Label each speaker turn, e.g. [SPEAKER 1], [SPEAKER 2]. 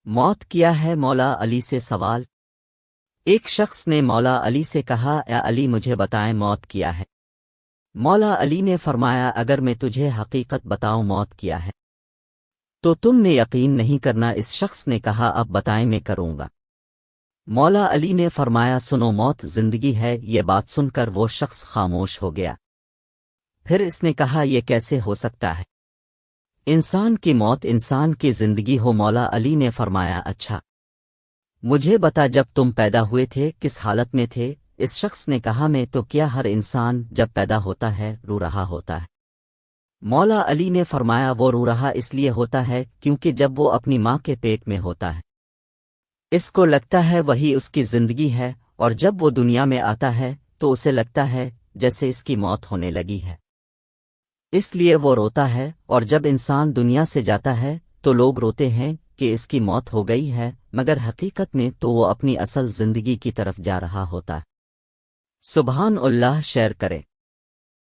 [SPEAKER 1] موت کیا ہے؟ مولا علی سے سوال۔ ایک شخص نے مولا علی سے کہا، اے علی مجھے بتائیں موت کیا ہے؟ مولا علی نے فرمایا، اگر میں تجھے حقیقت بتاؤں موت کیا ہے تو تم نے یقین نہیں کرنا۔ اس شخص نے کہا، اب بتائیں میں کروں گا۔ مولا علی نے فرمایا، سنو موت زندگی ہے۔ یہ بات سن کر وہ شخص خاموش ہو گیا۔ پھر اس نے کہا، یہ کیسے ہو سکتا ہے؟ انسان کی موت انسان کی زندگی ہو؟ مولا علی نے فرمایا، اچھا مجھے بتا جب تم پیدا ہوئے تھے کس حالت میں تھے؟ اس شخص نے کہا، میں تو کیا ہر انسان جب پیدا ہوتا ہے رو رہا ہوتا ہے۔ مولا علی نے فرمایا، وہ رو رہا اس لیے ہوتا ہے کیونکہ جب وہ اپنی ماں کے پیٹ میں ہوتا ہے اس کو لگتا ہے وہی اس کی زندگی ہے، اور جب وہ دنیا میں آتا ہے تو اسے لگتا ہے جیسے اس کی موت ہونے لگی ہے، اس لیے وہ روتا ہے۔ اور جب انسان دنیا سے جاتا ہے تو لوگ روتے ہیں کہ اس کی موت ہو گئی ہے، مگر حقیقت میں تو وہ اپنی اصل زندگی کی طرف جا رہا ہوتا ہے۔ سبحان اللہ، شیئر کریں۔